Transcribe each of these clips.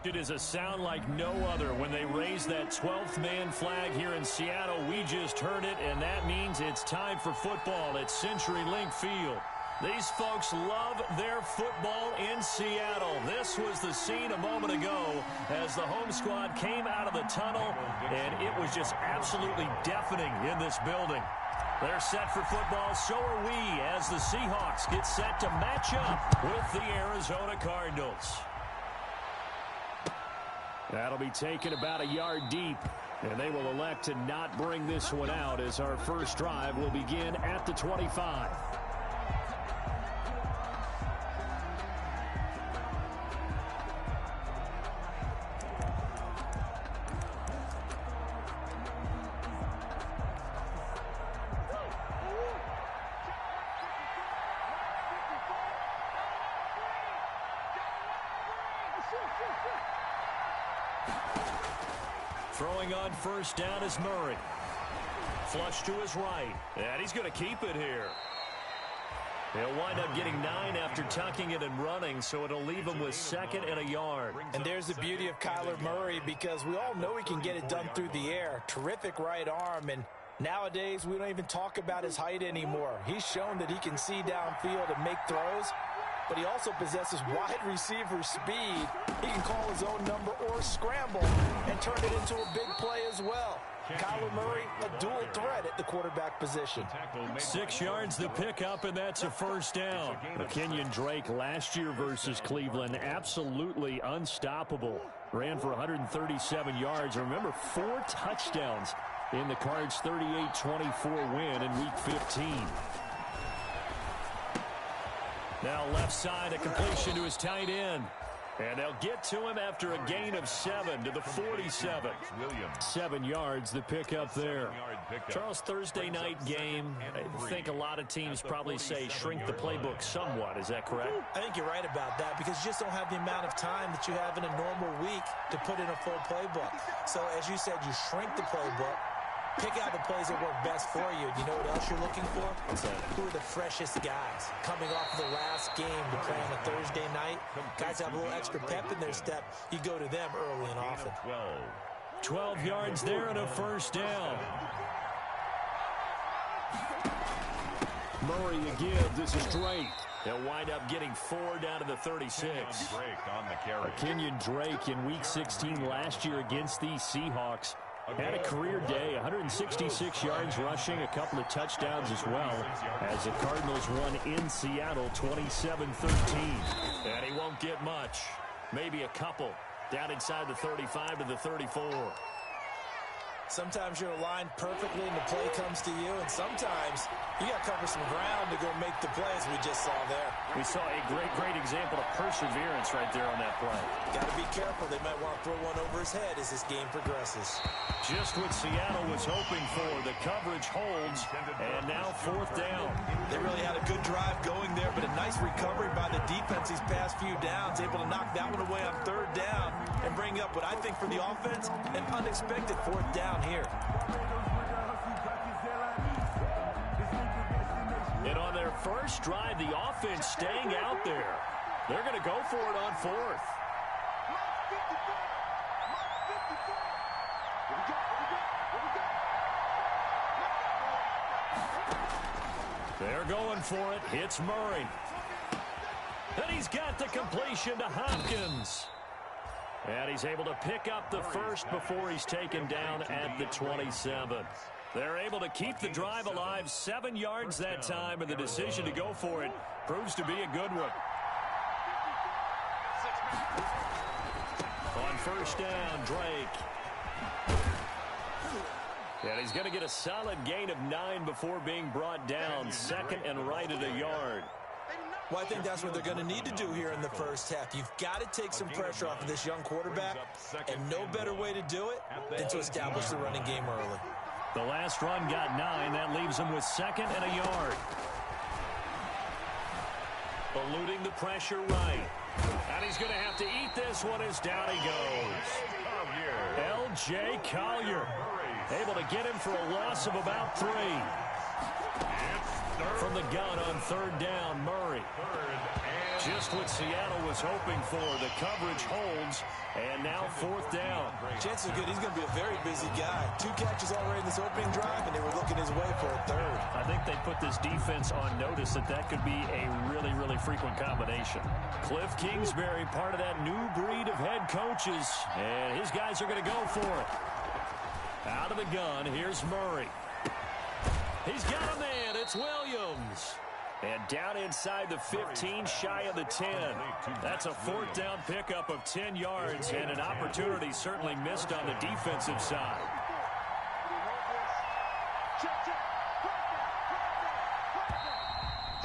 It is a sound like no other when they raise that 12th man flag here in Seattle. We just heard it, and that means it's time for football at CenturyLink Field. These folks love their football in Seattle. This was the scene a moment ago as the home squad came out of the tunnel, and it was just absolutely deafening in this building. They're set for football, so are we, as the Seahawks get set to match up with the Arizona Cardinals. That'll be taken about a yard deep, and they will elect to not bring this one out as our first drive will begin at the 25. Throwing on first down is Murray. Flush to his right. And he's going to keep it here. He'll wind up getting 9 after tucking it and running, so it'll leave him with 2nd and a yard. And there's the beauty of Kyler Murray, because we all know he can get it done through the air. Terrific right arm, and nowadays we don't even talk about his height anymore. He's shown that he can see downfield and make throws, but he also possesses wide receiver speed. He can call his own number or scramble and turn it into a big play as well. Kyler Murray, a dual threat at the quarterback position. 6 yards the pickup, and that's a first down. Kenyon Drake last year versus Cleveland, absolutely unstoppable. Ran for 137 yards. Remember, 4 touchdowns in the Cards' 38-24 win in Week 15. Now left side, a completion to his tight end. And they'll get to him after a gain of 7 to the 47. 7 yards, the pickup there. Charles, Thursday night game, I think a lot of teams probably say shrink the playbook somewhat. Is that correct? I think you're right about that, because you just don't have the amount of time that you have in a normal week to put in a full playbook. So as you said, you shrink the playbook. Pick out the plays that work best for you. You know what else you're looking for? Who are the freshest guys coming off of the last game to play on a Thursday night? Guys have a little extra pep in their step. You go to them early and often. 12 yards there and a first down. Murray again. This is Drake. They'll wind up getting 4 down to the 36. Kenyon Drake in Week 16 last year against these Seahawks had a career day, 166 yards rushing, a couple of touchdowns as well, as the Cardinals won in Seattle 27-13. And he won't get much. Maybe a couple. Down inside the 35 to the 34. Sometimes you're aligned perfectly and the play comes to you, and sometimes you got to cover some ground to go make the plays we just saw there. We saw a great example of perseverance right there on that play. Got to be careful. They might want to throw one over his head as this game progresses. Just what Seattle was hoping for. The coverage holds, and now 4th down. They really had a good drive going there, but a nice recovery by the defense these past few downs, able to knock that one away on 3rd down and bring up what I think for the offense, an unexpected 4th down here. And on their first drive, the offense staying out there. They're going to go for it on 4th. They're going for it. Hits Murray. And he's got the completion to Hopkins. And he's able to pick up the first before he's taken down at the 27. They're able to keep the drive alive, 7 yards that time, and the decision to go for it proves to be a good one. On first down, Drake. And he's going to get a solid gain of 9 before being brought down, 2nd and right at a yard. Well, I think that's what they're going to need to do here in the first half. You've got to take some pressure off of this young quarterback, and no better way to do it than to establish the running game early. The last run got 9. That leaves him with 2nd and a yard. Eluding the pressure right. And he's going to have to eat this one as down he goes. L.J. Collier able to get him for a loss of about 3. From the gun on third down, Murray. Just what Seattle was hoping for. The coverage holds, and now fourth down. Chances are good. He's going to be a very busy guy. 2 catches already in this opening drive, and they were looking his way for a third. I think they put this defense on notice that could be a really, really frequent combination. Cliff Kingsbury, part of that new breed of head coaches, and his guys are going to go for it. Out of the gun, here's Murray. He's got a man. It's Williams. And down inside the 15, shy of the 10. That's a fourth down pickup of 10 yards, and an opportunity certainly missed on the defensive side.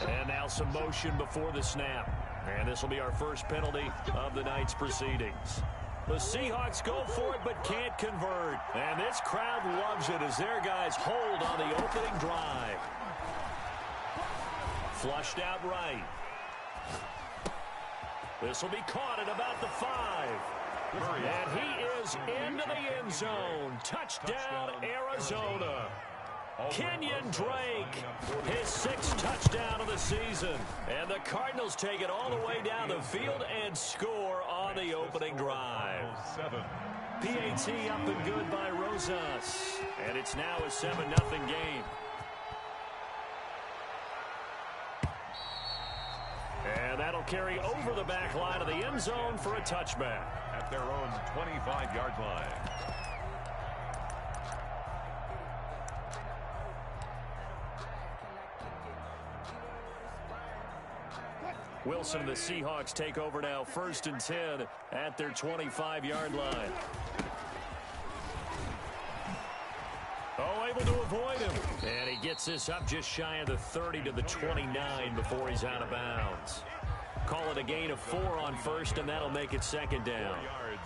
And now some motion before the snap. And this will be our first penalty of the night's proceedings. The Seahawks go for it but can't convert. And this crowd loves it as their guys hold on the opening drive. Flushed out right. This will be caught at about the 5. And he is into the end zone. Touchdown, Arizona. Kenyon Drake, his 6th touchdown of the season. And the Cardinals take it all the way down the field and score on the opening drive. PAT up and good by Rosas. And it's now a 7-0 game. And that'll carry over the back line of the end zone for a touchback. At their own 25-yard line. Wilson and the Seahawks take over now, 1st and 10 at their 25-yard line. Oh, able to avoid him. And he gets this up just shy of the 30 to the 29 before he's out of bounds. Call it a gain of 4 on first, and that'll make it 2nd down.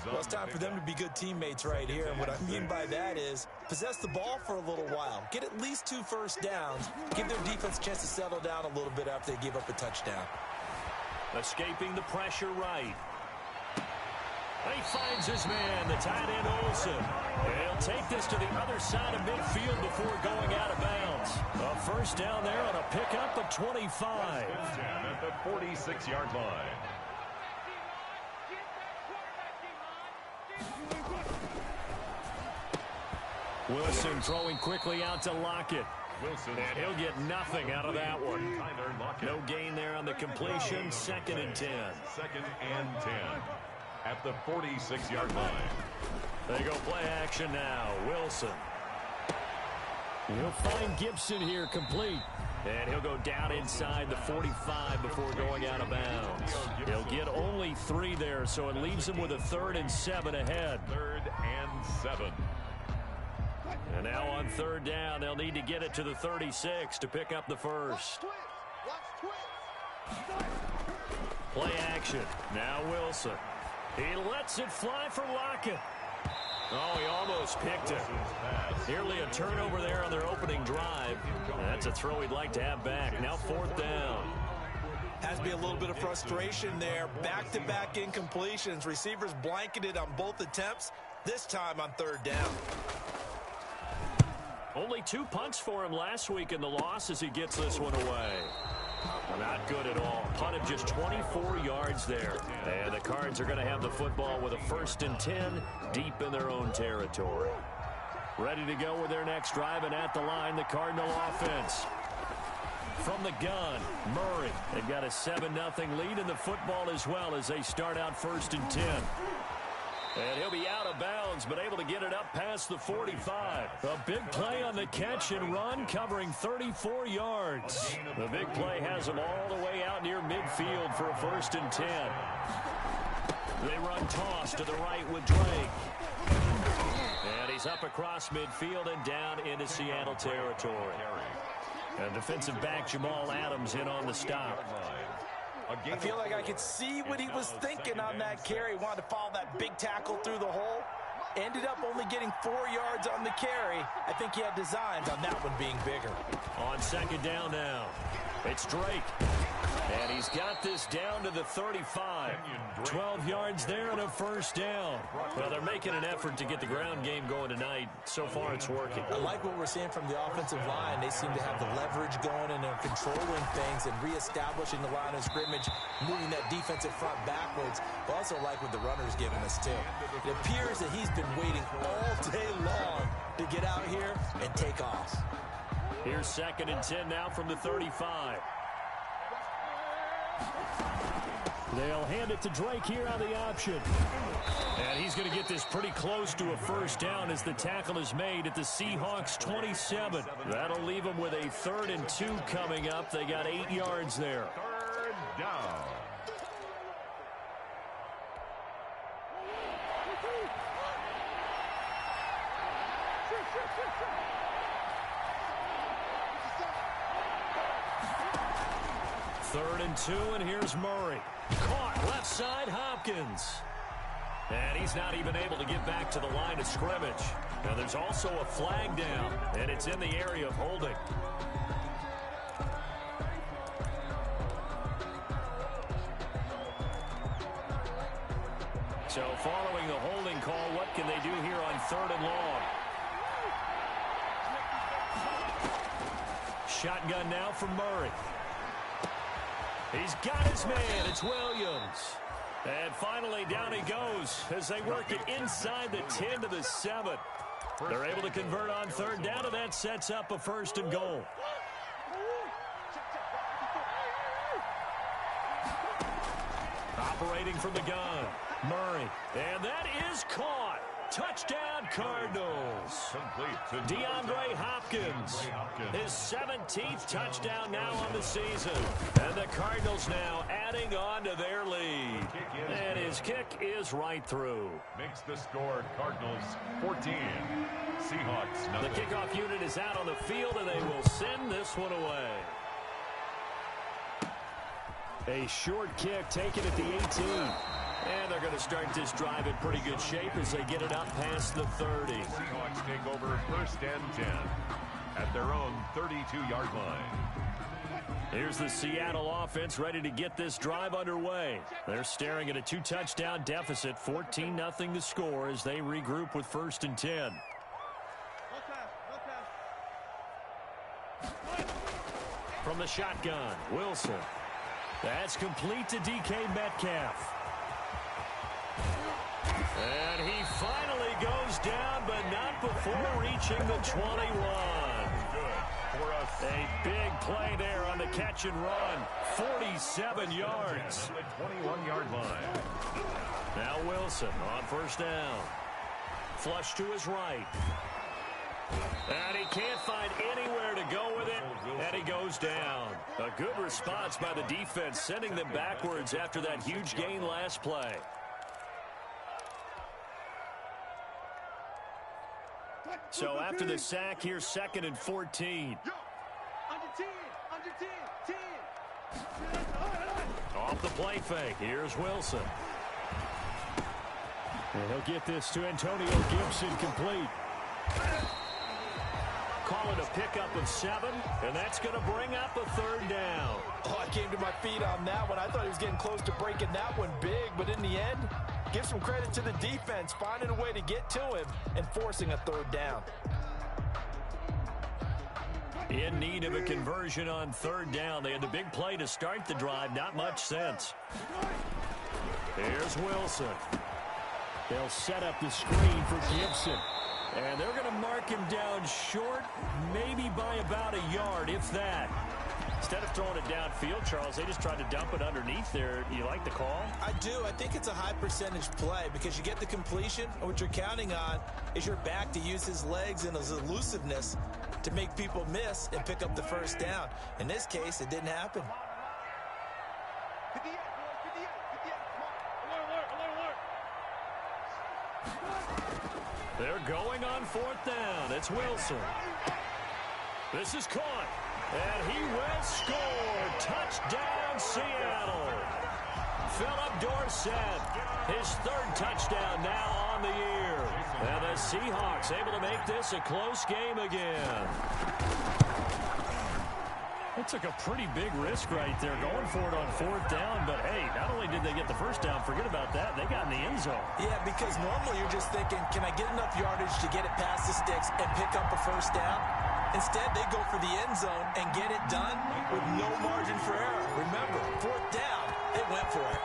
Well, it's time for them to be good teammates right here. And what I mean by that is possess the ball for a little while. Get at least 2 first downs. Give their defense a chance to settle down a little bit after they give up a touchdown. Escaping the pressure right. He finds his man, the tight end Olsen. He'll take this to the other side of midfield before going out of bounds. A first down there on a pickup of 25. At the 46-yard line. Wilson throwing quickly out to Lockett. And he'll get nothing out of that one. No gain there on the completion. 2nd and 10. 2nd and 10. At the 46-yard line. They go play action now. Wilson. He'll find Gibson here complete. And he'll go down inside the 45 before going out of bounds. He'll get only 3 there, so it leaves him with a 3rd and 7 ahead. 3rd and 7. And now on 3rd down, they'll need to get it to the 36 to pick up the first. Play action. Now Wilson. He lets it fly for Lockett. Oh, he almost picked it. Nearly a turnover there on their opening drive. That's a throw he'd like to have back. Now 4th down. Has to be a little bit of frustration there. Back-to-back incompletions. Receivers blanketed on both attempts. This time on 3rd down. Only 2 punts for him last week in the loss as he gets this one away. Not good at all. Punt of just 24 yards there. And the Cards are going to have the football with a 1st and 10 deep in their own territory. Ready to go with their next drive, and at the line, the Cardinal offense. From the gun, Murray. They've got a 7-0 lead in the football as well as they start out 1st and 10. And he'll be out of bounds, but able to get it up past the 45. A big play on the catch and run, covering 34 yards. The big play has him all the way out near midfield for a 1st and 10. They run toss to the right with Drake. And he's up across midfield and down into Seattle territory. And defensive back Jamal Adams in on the stop. I feel like I could see what he was thinking on that carry. Wanted to follow that big tackle through the hole. Ended up only getting 4 yards on the carry. I think he had designs on that one being bigger. On On second down now, it's Drake. And he's got this down to the 35. 12 yards there and a first down. Well, they're making an effort to get the ground game going tonight. So far, it's working. I like what we're seeing from the offensive line. They seem to have the leverage going and they're controlling things and reestablishing the line of scrimmage, moving that defensive front backwards. I also like what the runner's giving us, too. It appears that he's been waiting all day long to get out here and take off. Here's 2nd and 10 now from the 35. They'll hand it to Drake here on the option. And he's going to get this pretty close to a first down as the tackle is made at the Seahawks 27. That'll leave them with a 3rd and 2 coming up. They got 8 yards there. 3rd down. Third and 2, and here's Murray. Caught left side, Hopkins. And he's not even able to get back to the line of scrimmage. Now there's also a flag down, and it's in the area of holding. So following the holding call, what can they do here on 3rd and long? Shotgun now from Murray. He's got his man. It's Williams. And finally, down he goes as they work it inside the 10 to the 7. They're able to convert on 3rd down, and that sets up a 1st and goal. Operating from the gun, Murray. And that is caught. Touchdown, Cardinals. DeAndre Hopkins, his 17th touchdown now on the season. And the Cardinals now adding on to their lead. And his kick is right through. Makes the score Cardinals 14. Seahawks nothing. The kickoff unit is out on the field, and they will send this one away. A short kick taken at the 18. And they're going to start this drive in pretty good shape as they get it up past the 30. Seahawks take over 1st and 10 at their own 32-yard line. Here's the Seattle offense ready to get this drive underway. They're staring at a 2-touchdown deficit, 14-0 to score as they regroup with 1st and 10. From the shotgun, Wilson. That's complete to DK Metcalf. And he finally goes down, but not before reaching the 21. A big play there on the catch and run. 47 yards. 21-yard line. Now Wilson on 1st down. Flush to his right. And he can't find anywhere to go with it, and he goes down. A good response by the defense, sending them backwards after that huge gain last play. So after the sack, here's 2nd and 14. Off the play fake, here's Wilson. And he'll get this to Antonio Gibson complete. Call it a pickup of 7, and that's going to bring up a 3rd down. Oh, I came to my feet on that one. I thought he was getting close to breaking that one big, but in the end, give some credit to the defense, finding a way to get to him and forcing a 3rd down. In need of a conversion on 3rd down. They had the big play to start the drive. Not much sense. Here's Wilson. They'll set up the screen for Gibson. And they're going to mark him down short, maybe by about a yard, if that. Instead of throwing it downfield, Charles, they just tried to dump it underneath there. Do you like the call? I do. I think it's a high percentage play because you get the completion, and what you're counting on is your back to use his legs and his elusiveness to make people miss and pick up the 1st down. In this case, it didn't happen. They're going on 4th down. It's Wilson. This is caught. And he will score. Touchdown, Seattle. Philip Dorsett, his 3rd touchdown now on the year. And the Seahawks able to make this a close game again. took a pretty big risk right there going for it on 4th down. But, hey, not only did they get the first down, forget about that, they got in the end zone. Yeah, because normally you're just thinking, can I get enough yardage to get it past the sticks and pick up a first down? Instead, they go for the end zone and get it done with no margin for error. Remember, 4th down, they went for it.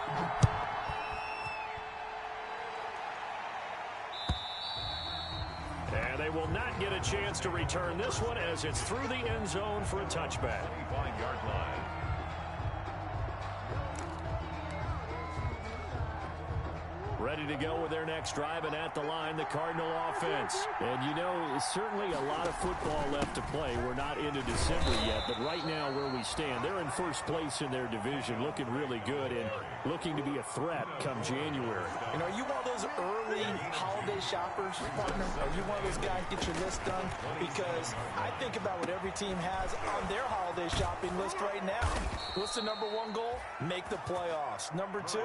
And they will not get a chance to return this one as it's through the end zone for a touchback. 25-yard line. Ready to go with their next drive, and at the line, the Cardinal offense. And, you know, certainly a lot of football left to play. We're not into December yet, but right now where we stand, they're in first place in their division, looking really good and looking to be a threat come January. You know, are you one of those early holiday shoppers, partner? Are you one of those guys get your list done? Because I think about what every team has on their holiday shopping list right now. What's the number 1 goal? Make the playoffs. Number 2,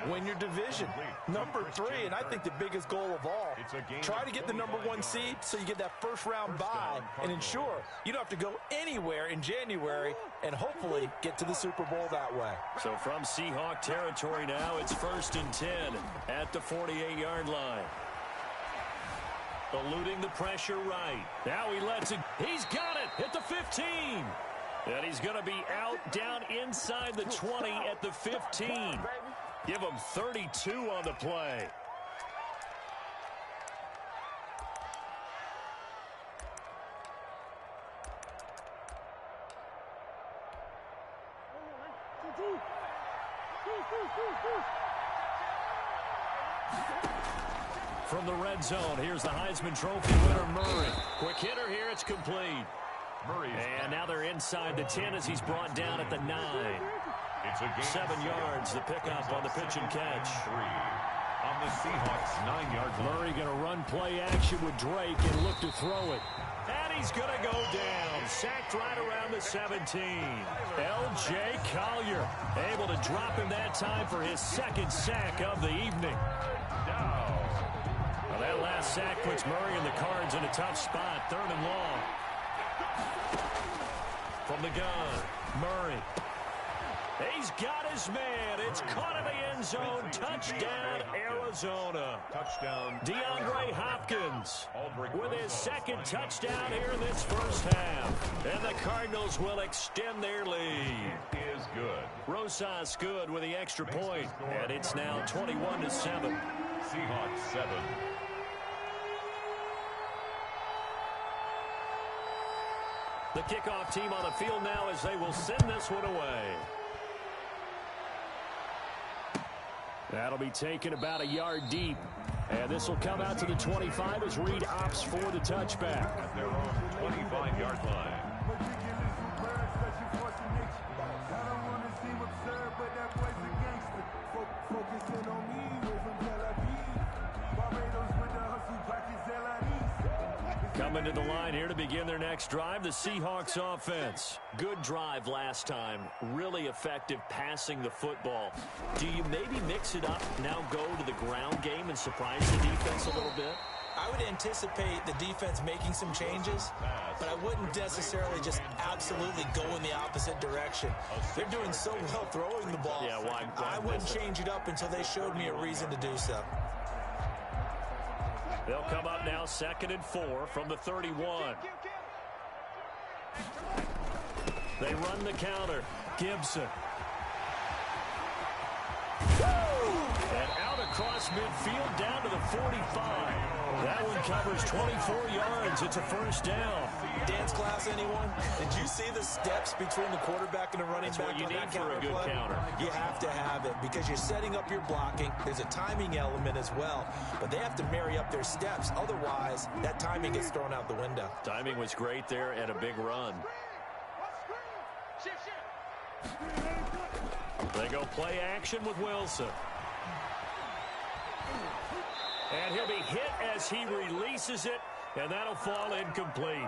win your division. Number 3, and I think the biggest goal of all, try to get the number 1 seed so you get that first-round bye and ensure you don't have to go anywhere in January and hopefully get to the Super Bowl that way. So from Seahawk territory now, it's 1st and 10 at the 48-yard line. Eluding the pressure right. Now he lets it. He's got it at the 15. And he's going to be out down inside the 20 at the 15. Give him 32 on the play. From the red zone, here's the Heisman Trophy winner, Murray. Quick hitter here, it's complete. And now they're inside the 10 as he's brought down at the 9. 7 yards, the pickup on the pitch and catch. 3 on the Seahawks 9-yard line. Murray going to run play action with Drake and look to throw it. And he's going to go down. Sacked right around the 17. L.J. Collier able to drop him that time for his 2nd sack of the evening. Well, that last sack puts Murray and the Cards in a tough spot. 3rd and long. From the gun, Murray. He's got his man. It's caught in the end zone. Touchdown, Arizona. Touchdown, DeAndre Hopkins with his 2nd touchdown here in this first half. And the Cardinals will extend their lead. is good. Rosas good with the extra point. And it's now 21-7. Seahawks 7. The kickoff team on the field now as they will send this one away. That'll be taken about a yard deep. And this will come out to the 25 as Reed opts for the touchback. At their own 25-yard line. Coming to the line here to begin their next drive, the Seahawks offense. Good drive last time. Really effective passing the football. Do you maybe mix it up, now go to the ground game and surprise the defense a little bit? I would anticipate the defense making some changes, but I wouldn't necessarily just absolutely go in the opposite direction. They're doing so well throwing the ball. Yeah, why I wouldn't change it up until they showed me a reason to do so. They'll come up now 2nd and 4 from the 31. They run the counter. Gibson. And out across midfield down to the 45. That one covers 24 yards. It's a first down. Dance class, anyone? Did you see the steps between the quarterback and the running back? That's what you on need that for a good play? counter. You have to have it because you're setting up your blocking. There's a timing element as well, but they have to marry up their steps. Otherwise, that timing gets thrown out the window. Timing was great there and a big run. They go play action with Wilson. And he'll be hit as he releases it, and that'll fall incomplete.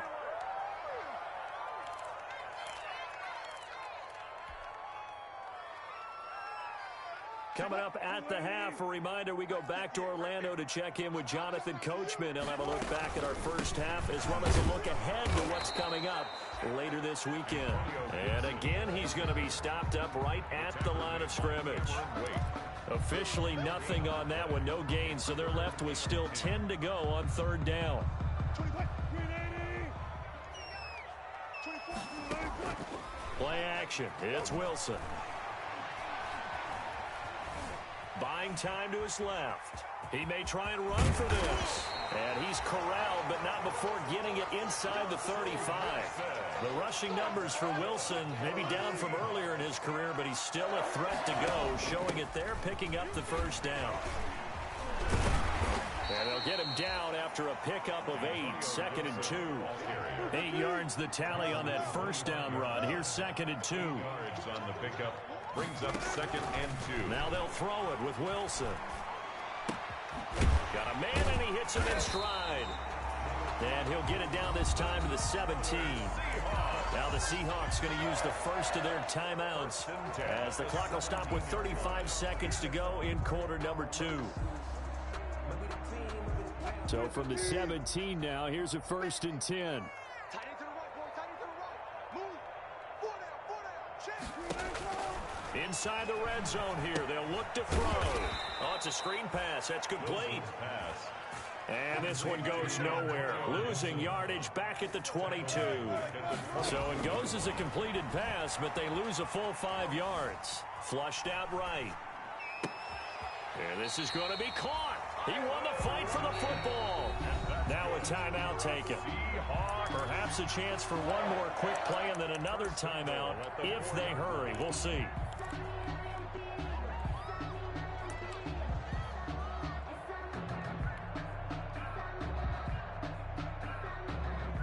Coming up at the half, a reminder, we go back to Orlando to check in with Jonathan Coachman. He'll have a look back at our first half as well as a look ahead to what's coming up later this weekend. And again, he's going to be stopped up right at the line of scrimmage. Officially nothing on that one, no gain, so they're left with still 10 to go on third down. Play action, it's Wilson. Buying time to his left. He may try and run for this. And he's corralled, but not before getting it inside the 35. The rushing numbers for Wilson, maybe down from earlier in his career, but he's still a threat to go, showing it there, picking up the first down. And they'll get him down after a pickup of 8, 2nd and 2. 8 yards the tally on that first down run. Here's 2nd and 2. Yards on the pickup brings up 2nd and 2. Now they'll throw it with Wilson. Got a man, and he hits him in stride. And he'll get it down this time to the 17. Now the Seahawks going to use the first of their timeouts as the clock will stop with 35 seconds to go in quarter number 2. So from the 17 now, here's a 1st and 10. Inside the red zone here, they'll look to throw. Oh, it's a screen pass. That's complete. And this one goes nowhere. Losing yardage back at the 22. So it goes as a completed pass, but they lose a full 5 yards. Flushed out right. And this is going to be caught. He won the fight for the football. Now a timeout taken. Perhaps a chance for one more quick play and then another timeout if they hurry. We'll see.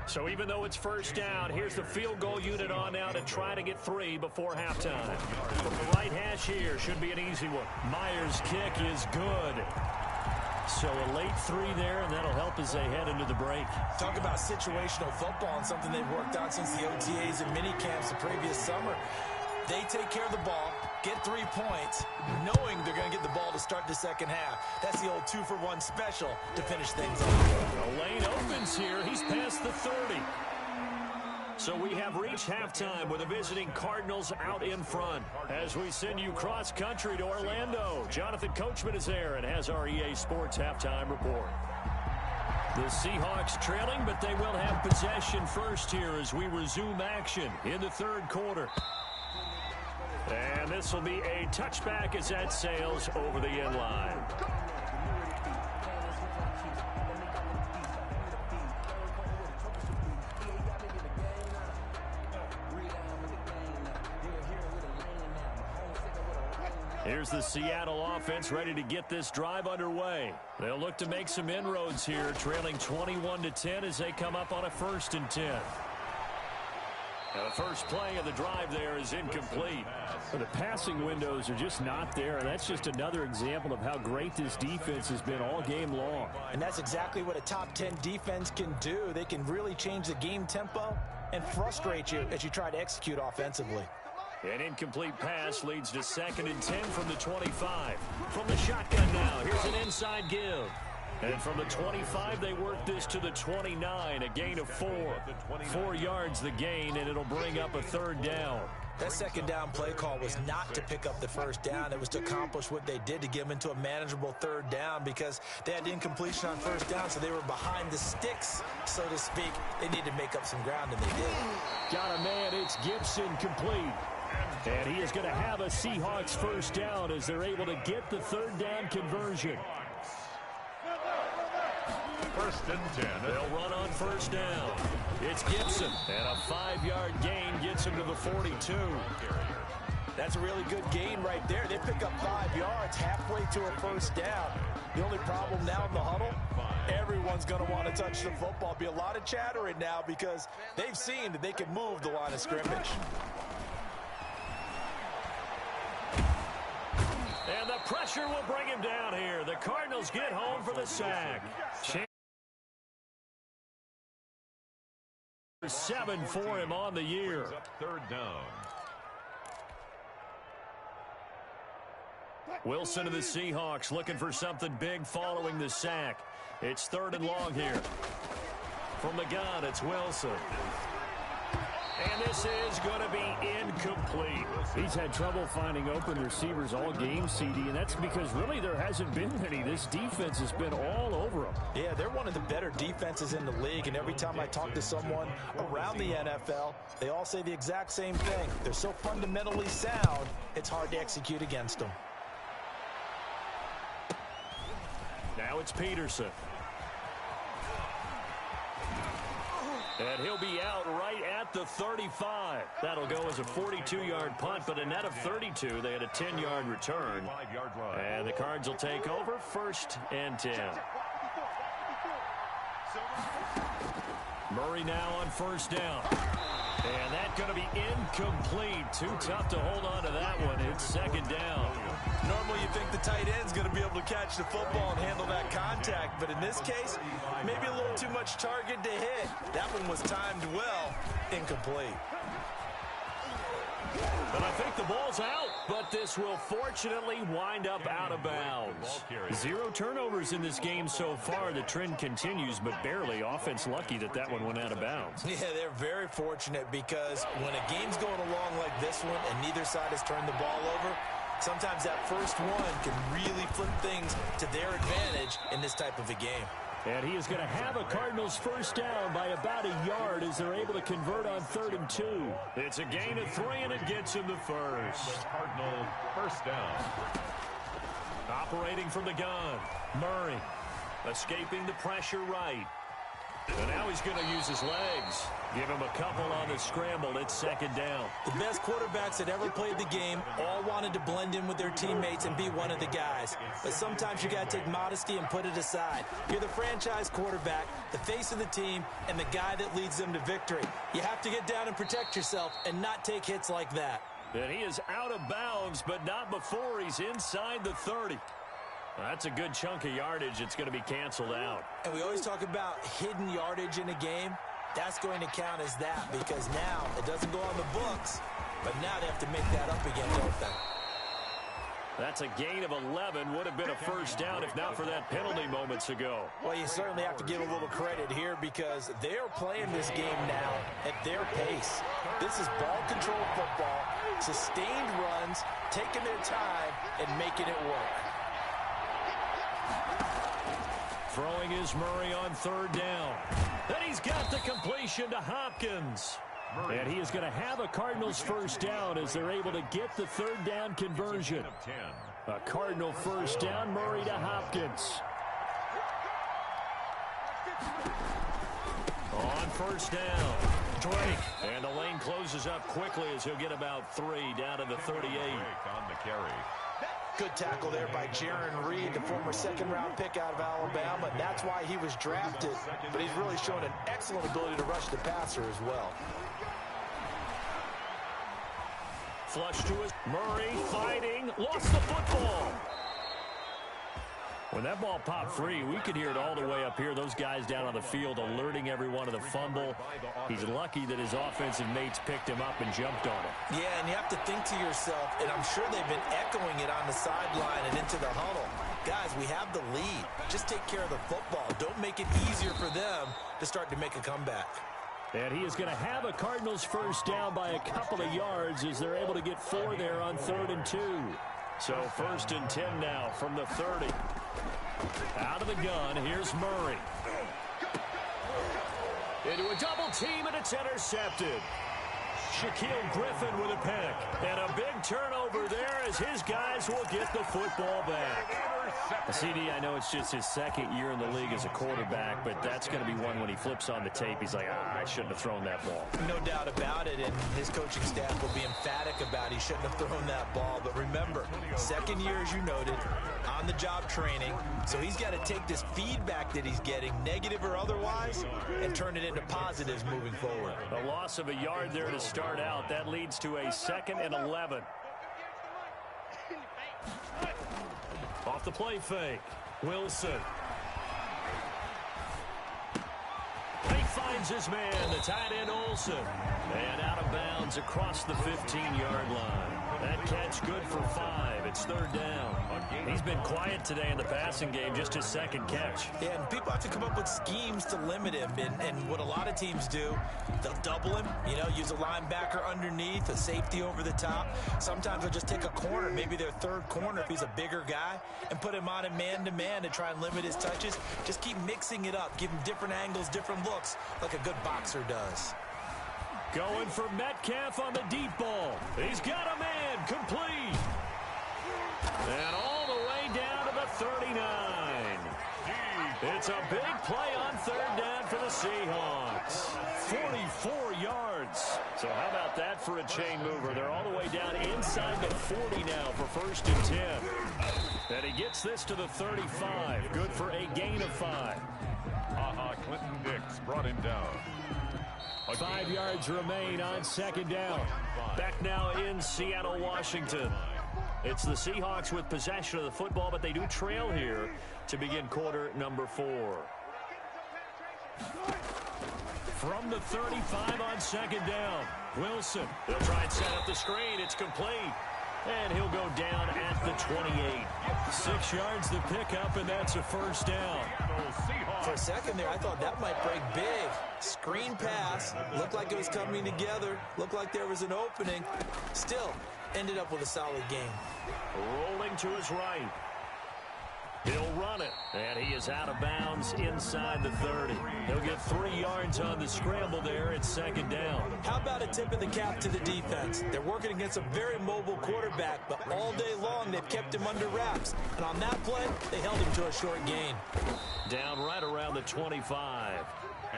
So even though it's first down, here's the field goal unit on now to try to get 3 before halftime. From the right hash here, should be an easy one. Myers' kick is good. So a late 3 there, and that'll help as they head into the break. Talk about situational football and something they've worked out since the OTAs and mini camps the previous summer. They take care of the ball, get 3 points, knowing they're going to get the ball to start the second half. That's the old 2-for-1 special to finish things off. The lane opens here. He's past the 30. So we have reached halftime with the visiting Cardinals out in front. As we send you cross-country to Orlando, Jonathan Coachman is there and has our EA Sports halftime report. The Seahawks trailing, but they will have possession first here as we resume action in the third quarter. And this will be a touchback as that sails over the end line. Here's the Seattle offense ready to get this drive underway. They'll look to make some inroads here, trailing 21-10 as they come up on a 1st and 10. Now the first play of the drive there is incomplete. The passing windows are just not there, and that's just another example of how great this defense has been all game long. And that's exactly what a top 10 defense can do. They can really change the game tempo and frustrate you as you try to execute offensively. An incomplete pass leads to 2nd and 10 from the 25. From the shotgun now, here's an inside give. And from the 25, they work this to the 29, a gain of 4. 4 yards the gain, and it'll bring up a 3rd down. That second down play call was not to pick up the first down. It was to accomplish what they did to get them into a manageable 3rd down because they had incompletion on first down, so they were behind the sticks, so to speak. They needed to make up some ground, and they did. Got a man, it's Gibson complete. And he is going to have a Seahawks first down as they're able to get the 3rd down conversion. 1st and 10. They'll run on first down. It's Gibson, and a 5-yard gain gets him to the 42. That's a really good gain right there. They pick up 5 yards halfway to a first down. The only problem now in the huddle, everyone's going to want to touch the football. Be a lot of chattering now because they've seen that they can move the line of scrimmage. And the pressure will bring him down here. The Cardinals get home for the sack. 7 for him on the year. 3rd down. Wilson of the Seahawks looking for something big following the sack. It's 3rd and long here. From the gun, it's Wilson. And this is going to be incomplete. He's had trouble finding open receivers all game, CD, and that's because really there hasn't been any. This defense has been all over them. Yeah, they're one of the better defenses in the league, and every time I talk to someone around the NFL, they all say the exact same thing. They're so fundamentally sound, it's hard to execute against them. Now it's Peterson. And he'll be out right at the 35. That'll go as a 42-yard punt, but a net of 32. They had a 10-yard return. And the Cards will take over 1st and 10. Murray now on 1st down. And that's going to be incomplete. Too tough to hold on to that one. It's 2nd down. Normally you think the tight end's going to be able to catch the football and handle that contact, but in this case, maybe a little too much target to hit. That one was timed well. Incomplete. But I think the ball's out, but this will fortunately wind up out of bounds. 0 turnovers in this game so far. The trend continues, but barely. Offense lucky that one went out of bounds. Yeah, they're very fortunate because when a game's going along like this one and neither side has turned the ball over, sometimes that first one can really flip things to their advantage in this type of a game. And he is going to have a Cardinals 1st down by about a yard as they're able to convert on 3rd and 2. It's a gain of 3, and it gets him the 1st. Cardinal 1st down. Operating from the gun, Murray. Escaping the pressure right. And now he's going to use his legs. Give him a couple on the scramble. It's 2nd down. The best quarterbacks that ever played the game all wanted to blend in with their teammates and be one of the guys. But sometimes you got to take modesty and put it aside. You're the franchise quarterback, the face of the team, and the guy that leads them to victory. You have to get down and protect yourself and not take hits like that. And he is out of bounds, but not before he's inside the 30. That's a good chunk of yardage. It's going to be canceled out. And we always talk about hidden yardage in a game. That's going to count as that because now it doesn't go on the books, but now they have to make that up again, don't they? That's a gain of 11. Would have been a 1st down if not for that penalty moments ago. Well, you certainly have to give a little credit here because they're playing this game now at their pace. This is ball control football, sustained runs, taking their time, and making it work. Throwing is Murray on 3rd down. And he's got the completion to Hopkins. And he is going to have a Cardinals 1st down as they're able to get the 3rd down conversion. A Cardinal 1st down, Murray to Hopkins. On 1st down, Drake. And the lane closes up quickly as he'll get about 3 down to the 38. On the carry. Good tackle there by Jaron Reed, the former 2nd-round pick out of Alabama. And that's why he was drafted, but he's really shown an excellent ability to rush the passer as well. Flush to his Murray fighting, lost the football. When that ball popped free, we could hear it all the way up here. Those guys down on the field alerting everyone of the fumble. He's lucky that his offensive mates picked him up and jumped on him. Yeah, and you have to think to yourself, and I'm sure they've been echoing it on the sideline and into the huddle. Guys, we have the lead. Just take care of the football. Don't make it easier for them to start to make a comeback. And he is going to have a Cardinals 1st down by a couple of yards as they're able to get 4 there on 3rd and 2. So 1st and 10 now from the 30. Out of the gun, here's Murray. Into a double team, and it's intercepted. Shaquille Griffin with a pick. And a big turnover there as his guys will get the football back. CD, I know it's just his 2nd year in the league as a quarterback, but that's going to be one when he flips on the tape, he's like, I shouldn't have thrown that ball. No doubt about it, and his coaching staff will be emphatic about he shouldn't have thrown that ball. But remember, 2nd year, as you noted, on-the-job training, so he's got to take this feedback that he's getting, negative or otherwise, and turn it into positives moving forward. A loss of a yard there to start out. That leads to a 2nd and 11. Off the play fake, Wilson. He finds his man, the tight end Olsen. And out of bounds across the 15-yard line. That catch good for 5. It's third down. He's been quiet today in the passing game, just his second catch. Yeah, and people have to come up with schemes to limit him. And what a lot of teams do, they'll double him, use a linebacker underneath, a safety over the top. Sometimes they'll just take a corner, maybe their third corner if he's a bigger guy, and put him on a man-to-man to try and limit his touches. Just keep mixing it up, give him different angles, different looks, like a good boxer does. Going for Metcalf on the deep ball. He's got a man, complete. And all the way down to the 39. It's a big play on third down for the Seahawks. 44 yards. So how about that for a chain mover? They're all the way down inside the 40 now for first and 10. And he gets this to the 35. Good for a gain of 5. Clinton Dix brought him down. 5 yards remain on second down. Back now in Seattle, Washington. It's the Seahawks with possession of the football, but they do trail here to begin quarter number 4. From the 35 on second down, Wilson. They'll try and set up the screen. It's complete. And he'll go down at the 28. 6 yards the pickup, and that's a first down. For a second there, I thought that might break big. Screen pass. Looked like it was coming together. Looked like there was an opening. Still, ended up with a solid game. Rolling to his right. He'll run it, and he is out of bounds inside the 30. He'll get 3 yards on the scramble there. It's second down. How about a tip of the cap to the defense? They're working against a very mobile quarterback, but all day long they've kept him under wraps. And on that play, they held him to a short gain. Down right around the 25.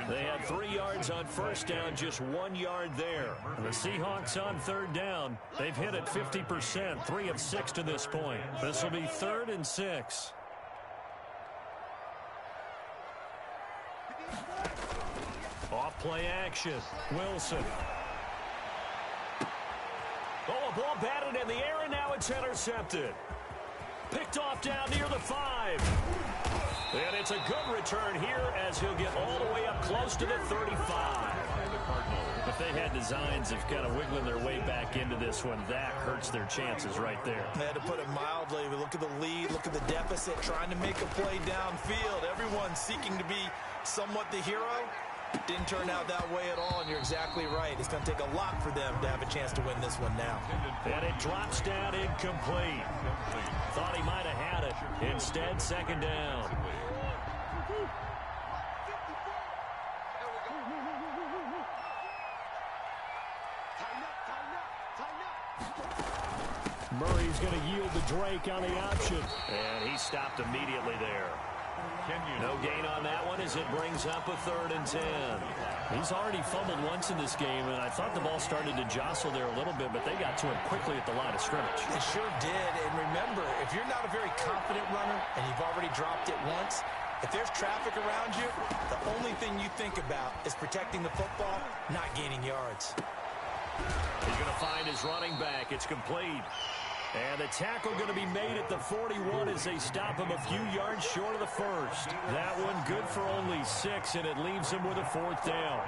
They had 3 yards on first down, just 1 yard there. And the Seahawks on third down, they've hit it 50%, 3 of 6 to this point. This will be 3rd and 6. Off play action. Wilson. Oh, a ball batted in the air, and now it's intercepted. Picked off down near the 5. And it's a good return here as he'll get all the way up close to the 35. If they had designs of kind of wiggling their way back into this one, that hurts their chances right there. They had to put it mildly. Look at the lead, look at the deficit, trying to make a play downfield. Everyone seeking to be somewhat the hero. Didn't turn out that way at all, and you're exactly right. It's going to take a lot for them to have a chance to win this one now. And it drops down incomplete. Thought he might have had it. Instead, second down. Murray's going to yield to Drake on the option. And he stopped immediately there. No gain on that one as it brings up a 3rd and 10. He's already fumbled once in this game, and I thought the ball started to jostle there a little bit, but they got to him quickly at the line of scrimmage. It sure did, and remember, if you're not a very confident runner and you've already dropped it once, if there's traffic around you, the only thing you think about is protecting the football, not gaining yards. He's going to find his running back. It's complete. And the tackle going to be made at the 41 as they stop him a few yards short of the first. That one good for only 6, and it leaves him with a 4th down.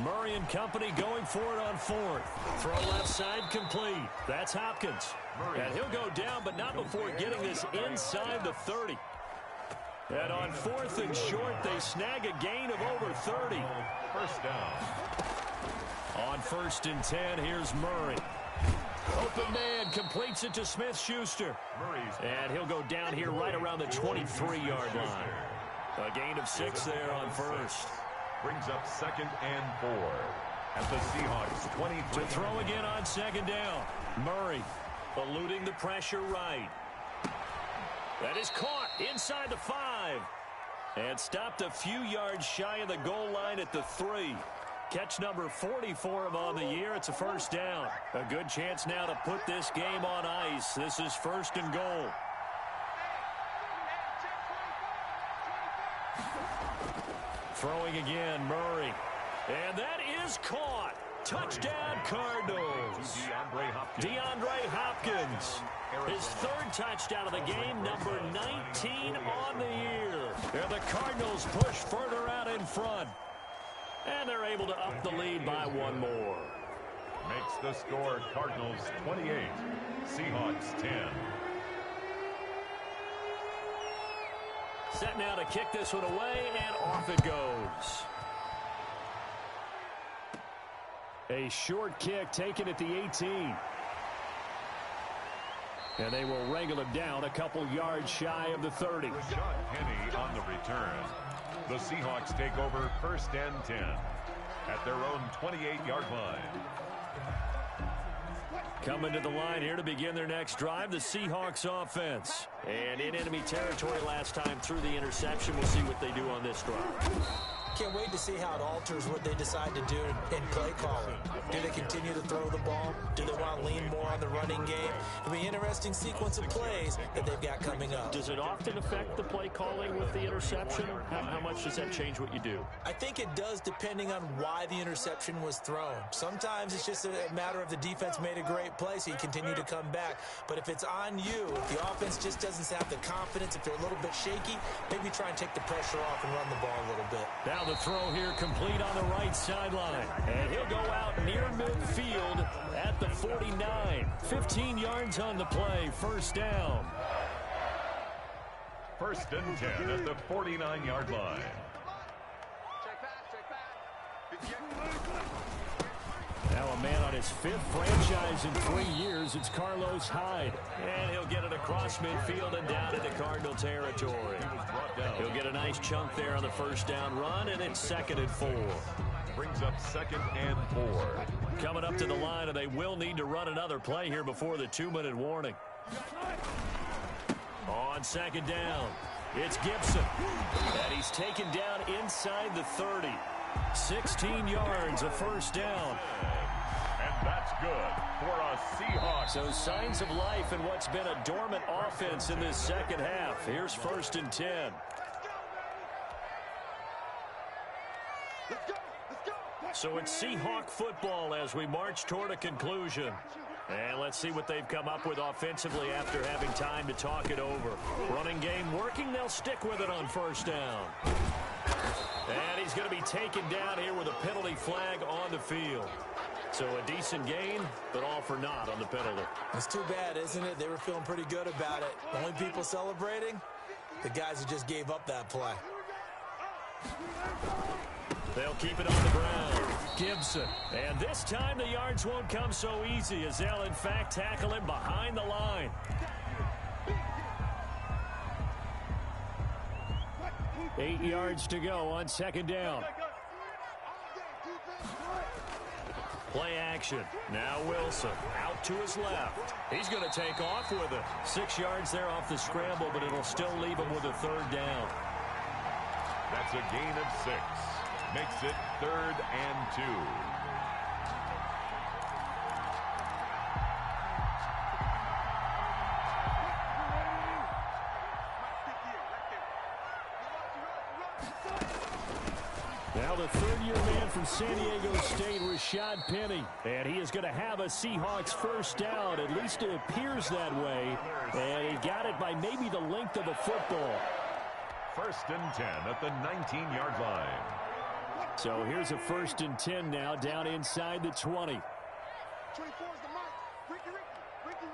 Murray and company going for it on 4th. Throw left side complete. That's Hopkins. And he'll go down, but not before getting this inside the 30. And on 4th and short, they snag a gain of over 30. First down. On 1st and 10, here's Murray. Open man completes it to Smith-Schuster. And he'll go down here right around the 23-yard line. A gain of 6 there on 1st. Brings up 2nd and 4. At the Seahawks 23. To throw again on 2nd down. Murray eluding the pressure right. That is caught inside the 5. And stopped a few yards shy of the goal line at the 3. Catch number 40 for him on the year. It's a first down. A good chance now to put this game on ice. This is 1st and goal. Throwing again, Murray. And that is caught. touchdown, Cardinals. DeAndre Hopkins. His third touchdown of the game, number 19 on the year. And the Cardinals push further out in front. And they're able to up the lead by one more. Makes the score Cardinals 28, Seahawks 10. Set now to kick this one away, and off it goes. A short kick taken at the 18. And they will wrangle him down a couple yards shy of the 30. Rashad Penny on the return. The Seahawks take over first and 10 at their own 28-yard line. Coming to the line here to begin their next drive, the Seahawks offense. And in enemy territory last time through the interception. We'll see what they do on this drive. Can't wait to see how it alters what they decide to do in play calling. Do they continue to throw the ball? Do they want to lean more on the running game? It'll be an interesting sequence of plays that they've got coming up. Does it often affect the play calling with the interception? How much does that change what you do? I think it does, depending on why the interception was thrown. Sometimes it's just a matter of the defense made a great play, so you continue to come back. But if it's on you, if the offense just doesn't have the confidence, if they're a little bit shaky, maybe try and take the pressure off and run the ball a little bit. Now the throw here complete on the right sideline. And he'll go out near midfield at the 49. 15 yards on the play. First down. First and 10 at the 49-yard line. Now a man on his fifth franchise in 3 years. It's Carlos Hyde. And he'll get it across midfield and down into Cardinal territory. He'll get a nice chunk there on the first down run, and it's 2nd and 4. Brings up 2nd and 4. Coming up to the line, and they will need to run another play here before the 2-minute warning. On 2nd down, it's Gibson. And he's taken down inside the 30. 16 yards, a first down. And that's good for a Seahawks. So signs of life in what's been a dormant offense in this second half. Here's 1st and 10. So it's Seahawk football as we march toward a conclusion. And let's see what they've come up with offensively after having time to talk it over. Running game working. They'll stick with it on first down. And he's going to be taken down here with a penalty flag on the field. So a decent gain, but all for naught on the penalty. It's too bad, isn't it? They were feeling pretty good about it. The only people celebrating, the guys who just gave up that play. They'll keep it on the ground. Gibson. And this time the yards won't come so easy as they'll, in fact, tackle him behind the line. Eight yards to go on 2nd down. Play action. Now Wilson out to his left. He's going to take off with it. 6 yards there off the scramble, but it'll still leave him with a 3rd down. That's a gain of 6. Makes it 3rd and 2. Now the 3rd-year man from San Diego State, Rashad Penny. And he is going to have a Seahawks first down. At least it appears that way. And he got it by maybe the length of the football. 1st and 10 at the 19-yard line. So here's a 1st and 10 now down inside the 20. 24 is the mic. Ricky.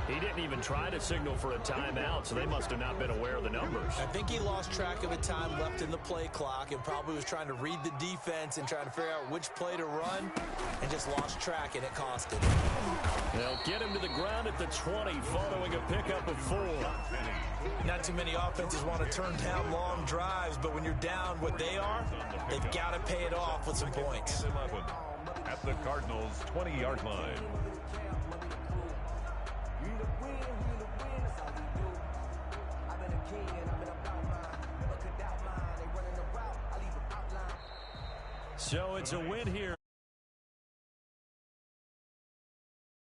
He didn't even try to signal for a timeout, so they must have not been aware of the numbers. I think he lost track of the time left in the play clock and probably was trying to read the defense and trying to figure out which play to run and just lost track, and it cost him. They'll get him to the ground at the 20 following a pickup of 4. Not too many offenses want to turn down long drives, but when you're down what they are, they've got to pay it off with some points. 11 at the Cardinals' 20-yard line. So it's a win here.